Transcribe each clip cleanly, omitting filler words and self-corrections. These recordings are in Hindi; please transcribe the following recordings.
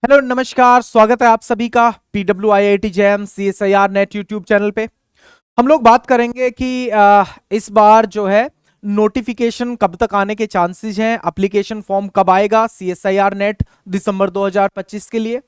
हेलो नमस्कार, स्वागत है आप सभी का PWIIT CSIR net YouTube channel पे। हम लोग बात करेंगे कि इस बार जो है नोटिफिकेशन कब तक आने के चांसेस हैं, एप्लीकेशन फॉर्म कब आएगा CSIR नेट दिसंबर 2025 के लिए।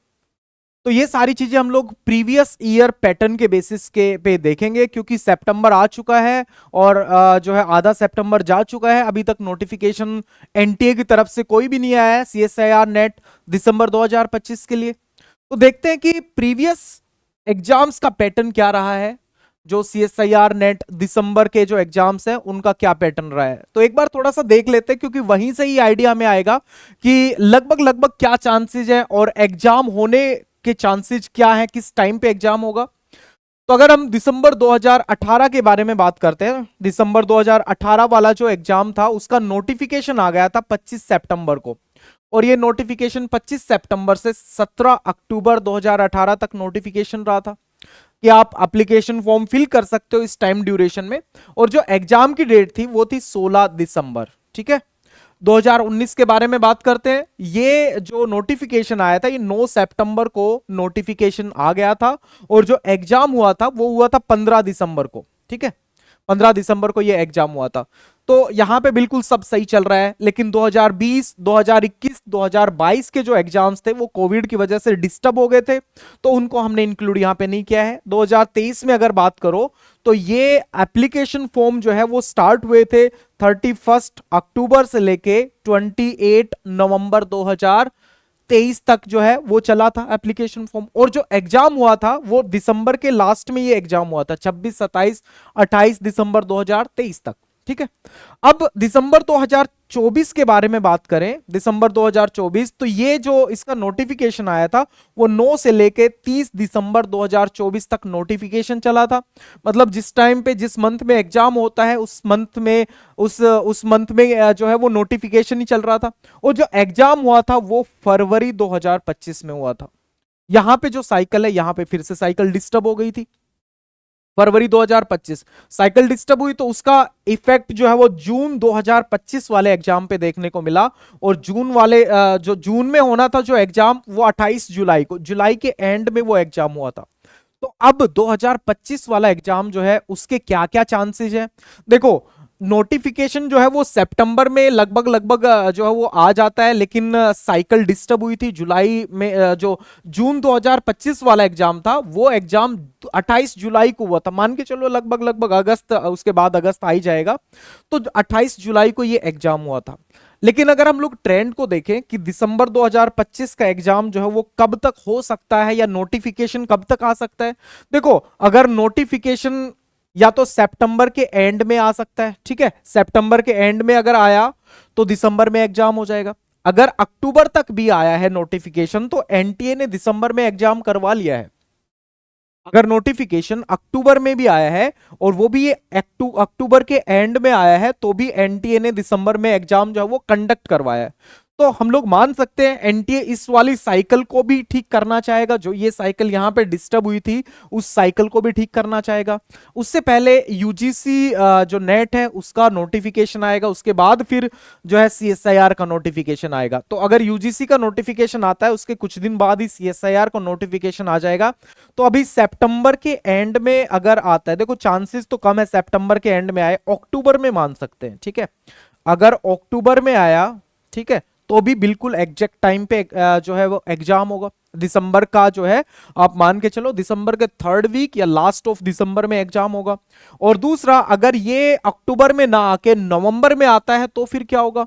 तो ये सारी चीजें हम लोग प्रीवियस ईयर पैटर्न के बेसिस के पे देखेंगे, क्योंकि सितंबर आ चुका है और जो है आधा सितंबर जा चुका है, अभी तक नोटिफिकेशन एनटीए की तरफ से कोई भी नहीं आया है CSIR नेट दिसंबर 2025 के लिए। तो देखते हैं कि प्रीवियस एग्जाम्स का पैटर्न क्या रहा है, जो CSIR नेट दिसंबर के जो एग्जाम्स हैं उनका क्या पैटर्न रहा है। तो एक बार थोड़ा सा देख लेते हैं, क्योंकि वहीं से ही आइडिया में आएगा कि लगभग लगभग क्या चांसेस है और एग्जाम होने के चांसेस क्या है, किस टाइम पे एग्जाम होगा। तो अगर हम दिसंबर 2018 के बारे में बात करते हैं, दिसंबर 2018 वाला जो एग्जाम था उसका नोटिफिकेशन आ गया था 25 सितंबर को, और ये नोटिफिकेशन 25 सितंबर से 17 अक्टूबर 2018 तक नोटिफिकेशन रहा था कि आप एप्लीकेशन फॉर्म फिल कर सकते हो इस टाइम ड्यूरेशन में। और जो एग्जाम की डेट थी वो थी 16 दिसंबर। ठीक है, 2019 के बारे में बात करते हैं। ये जो नोटिफिकेशन आया था ये 9 सितंबर को नोटिफिकेशन आ गया था, और जो एग्जाम हुआ था वो हुआ था 15 दिसंबर को। ठीक है, 15 दिसंबर को ये एग्जाम हुआ था। तो यहां पे बिल्कुल सब सही चल रहा है, लेकिन 2020, 2021, 2022 के जो एग्जाम्स थे वो कोविड की वजह से डिस्टर्ब हो गए थे, तो उनको हमने इंक्लूड यहां पे नहीं किया है। 2023 में अगर बात करो तो ये एप्लीकेशन फॉर्म जो है वो स्टार्ट हुए थे 31 अक्टूबर से लेके 28 नवंबर 2023 तक जो है वो चला था एप्लीकेशन फॉर्म। और जो एग्जाम हुआ था वो दिसंबर के लास्ट में ये एग्जाम हुआ था 26, 27, 28 दिसंबर 2023 तक। ठीक है, अब दिसंबर 2024 के बारे में बात करें, दिसंबर 2024, तो ये जो इसका नोटिफिकेशन आया था वो 9 से लेके 30 दिसंबर 2024 तक नोटिफिकेशन चला था। मतलब जिस टाइम पे जिस मंथ में एग्जाम होता है उस मंथ में उस मंथ में जो है वो नोटिफिकेशन ही चल रहा था। और जो एग्जाम हुआ था वो फरवरी 2025 में हुआ था। यहां पे जो साइकिल है, यहां पे फिर से साइकिल डिस्टर्ब हो गई थी। फरवरी 2025 साइकिल डिस्टर्ब हुई तो उसका इफेक्ट जो है वो जून 2025 वाले एग्जाम पे देखने को मिला। और जून वाले जो जून में होना था जो एग्जाम वो 28 जुलाई को, जुलाई के एंड में वो एग्जाम हुआ था। तो अब 2025 वाला एग्जाम जो है उसके क्या क्या चांसेस हैं। देखो, नोटिफिकेशन जो है वो सितंबर में लगभग लगभग जो है वो आ जाता है, लेकिन साइकिल डिस्टर्ब हुई थी जुलाई में। जो जून 2025 वाला एग्जाम था वो एग्जाम 28 जुलाई को हुआ था। मान के चलो लगभग लगभग अगस्त, उसके बाद अगस्त आ ही जाएगा। तो 28 जुलाई को ये एग्जाम हुआ था। लेकिन अगर हम लोग ट्रेंड को देखें कि दिसंबर 2025 का एग्जाम जो है वो कब तक हो सकता है या नोटिफिकेशन कब तक आ सकता है। देखो, अगर नोटिफिकेशन या तो सितंबर के एंड में आ सकता है, ठीक है, सितंबर के एंड में अगर आया तो दिसंबर में एग्जाम हो जाएगा। अगर अक्टूबर तक भी आया है नोटिफिकेशन तो एनटीए ने दिसंबर में एग्जाम करवा लिया है। अगर नोटिफिकेशन अक्टूबर में भी आया है और वो भी ये अक्टूबर के एंड में आया है तो भी एनटीए ने दिसंबर में एग्जाम जो है वो कंडक्ट करवाया है। तो हम लोग मान सकते हैं एनटीए इस वाली साइकिल को भी ठीक करना चाहेगा। जो ये साइकिल यहां पे डिस्टर्ब हुई थी उस साइकिल को भी ठीक करना चाहेगा। उससे पहले यूजीसी जो नेट है उसका नोटिफिकेशन आएगा, उसके बाद फिर जो है सीएसआईआर का नोटिफिकेशन आएगा। तो अगर यूजीसी का नोटिफिकेशन आता है उसके कुछ दिन बाद ही सीएसआईआर का नोटिफिकेशन आ जाएगा। तो अभी सितंबर के एंड में अगर आता है, देखो चांसेस तो कम है सितंबर के एंड में आए, अक्टूबर में मान सकते हैं। ठीक है, अगर अक्टूबर में आया, ठीक है, तो भी बिल्कुल एग्जैक्ट टाइम पे जो है वो एग्जाम होगा दिसंबर का। जो है आप मान के चलो दिसंबर के थर्ड वीक या लास्ट ऑफ दिसंबर में एग्जाम होगा। और दूसरा, अगर ये अक्टूबर में ना आके नवंबर में आता है तो फिर क्या होगा।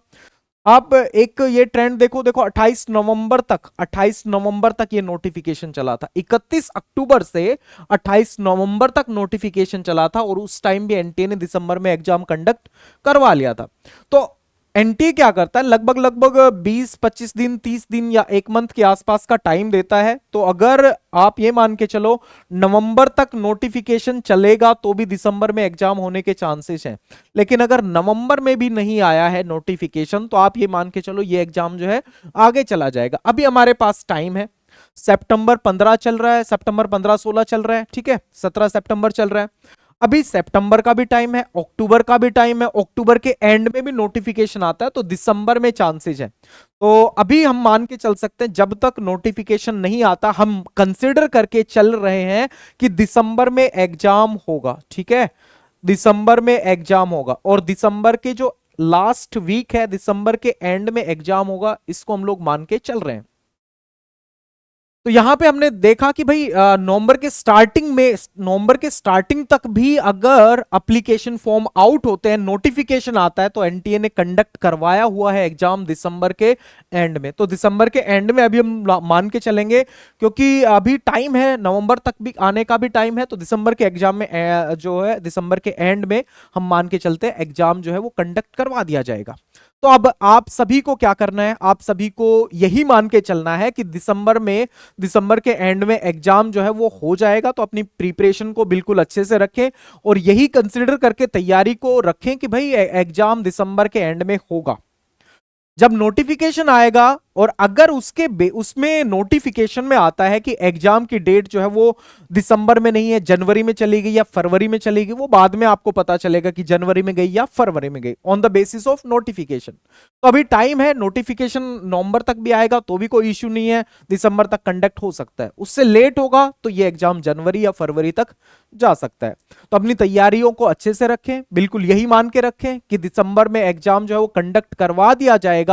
आप एक ये ट्रेंड देखो, देखो 28 नवंबर तक, 28 नवंबर तक ये नोटिफिकेशन चला था। 31 अक्टूबर से 28 नवंबर तक नोटिफिकेशन चला था, और उस टाइम भी एनटीए ने दिसंबर में एग्जाम कंडक्ट करवा लिया था। तो एनटीए क्या करता है, लगभग लगभग 20-25 दिन, 30 दिन या एक मंथ के आसपास का टाइम देता है। तो अगर आप ये मान के चलो नवंबर तक नोटिफिकेशन चलेगा तो भी दिसंबर में एग्जाम होने के चांसेस हैं। लेकिन अगर नवंबर में भी नहीं आया है नोटिफिकेशन तो आप ये मान के चलो ये एग्जाम जो है आगे चला जाएगा। अभी हमारे पास टाइम है, सितंबर 15 चल रहा है, सितंबर 15-16 चल रहा है, ठीक है, 17 सितंबर चल रहा है। अभी सितंबर का भी टाइम है, अक्टूबर का भी टाइम है, अक्टूबर के एंड में भी नोटिफिकेशन आता है, तो दिसंबर में चांसेस है। तो अभी हम मान के चल सकते हैं जब तक नोटिफिकेशन नहीं आता हम कंसिडर करके चल रहे हैं कि दिसंबर में एग्जाम होगा, ठीक है, दिसंबर में एग्जाम होगा, और दिसंबर के जो लास्ट वीक है, दिसंबर के एंड में एग्जाम होगा, इसको हम लोग मान के चल रहे हैं। तो यहां पे हमने देखा कि भाई नवंबर के स्टार्टिंग में, नवंबर के स्टार्टिंग तक भी अगर एप्लीकेशन फॉर्म आउट होते हैं, नोटिफिकेशन आता है, तो एनटीए ने कंडक्ट करवाया हुआ है एग्जाम दिसंबर के एंड में। तो दिसंबर के एंड में अभी हम मान के चलेंगे, क्योंकि अभी टाइम है, नवंबर तक भी आने का भी टाइम है, तो दिसंबर के एग्जाम में जो है दिसंबर के एंड में हम मान के चलते हैं एग्जाम जो है वो कंडक्ट करवा दिया जाएगा। तो अब आप सभी को क्या करना है, आप सभी को यही मान के चलना है कि दिसंबर में, दिसंबर के एंड में एग्जाम जो है वो हो जाएगा। तो अपनी प्रिपरेशन को बिल्कुल अच्छे से रखें और यही कंसिडर करके तैयारी को रखें कि भाई एग्जाम दिसंबर के एंड में होगा। जब नोटिफिकेशन आएगा और अगर उसमें नोटिफिकेशन में आता है कि एग्जाम की डेट जो है वो दिसंबर में नहीं है, जनवरी में चलेगी या फरवरी में चलेगी, वो बाद में आपको पता चलेगा कि जनवरी में गई या फरवरी में गई, on the basis of notification. तो अभी टाइम है, नोटिफिकेशन नवंबर तक भी आएगा तो भी कोई इश्यू नहीं है, दिसंबर तक कंडक्ट हो सकता है। उससे लेट होगा तो ये एग्जाम जनवरी या फरवरी तक जा सकता है। तो अपनी तैयारियों को अच्छे से रखें, बिल्कुल यही मान के रखें कि दिसंबर में एग्जाम जो है वो कंडक्ट करवा दिया जाएगा,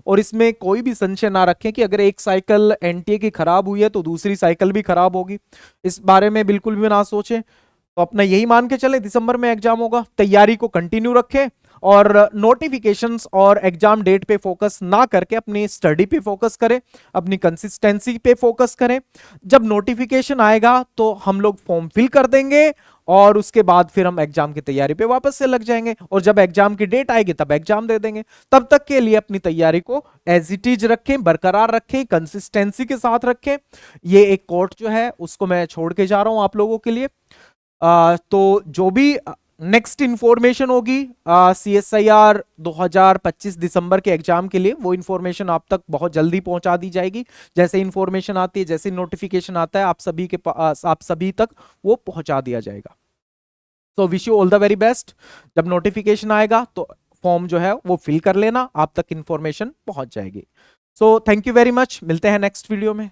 और इसमें कोई भी संशय ना रखें कि अगर एक साइकिल एनटीए की खराब हुई है तो दूसरी साइकिल भी खराब होगी, इस बारे में बिल्कुल भी ना सोचें। तो अपना यही मान के चले दिसंबर में एग्जाम होगा, तैयारी को कंटिन्यू रखें और नोटिफिकेशंस और एग्जाम डेट पे फोकस ना करके अपनी स्टडी पे फोकस करें, अपनी कंसिस्टेंसी पे फोकस करें। जब नोटिफिकेशन आएगा तो हम लोग फॉर्म फिल कर देंगे और उसके बाद फिर हम एग्जाम की तैयारी पे वापस से लग जाएंगे, और जब एग्जाम की डेट आएगी तब एग्जाम दे देंगे। तब तक के लिए अपनी तैयारी को एज इट इज रखें, बरकरार रखें, कंसिस्टेंसी के साथ रखें। ये एक कोट जो है उसको मैं छोड़ के जा रहा हूं आप लोगों के लिए। तो जो भी नेक्स्ट इंफॉर्मेशन होगी CSIR 2025 दिसंबर के एग्जाम के लिए, वो इंफॉर्मेशन आप तक बहुत जल्दी पहुंचा दी जाएगी। जैसे इंफॉर्मेशन आती है, जैसे नोटिफिकेशन आता है, आप सभी के पास, आप सभी तक वो पहुंचा दिया जाएगा। तो wish you all the very best. जब नोटिफिकेशन आएगा तो फॉर्म जो है वो फिल कर लेना, आप तक इंफॉर्मेशन पहुंच जाएगी। So thank you very much, मिलते हैं नेक्स्ट वीडियो में।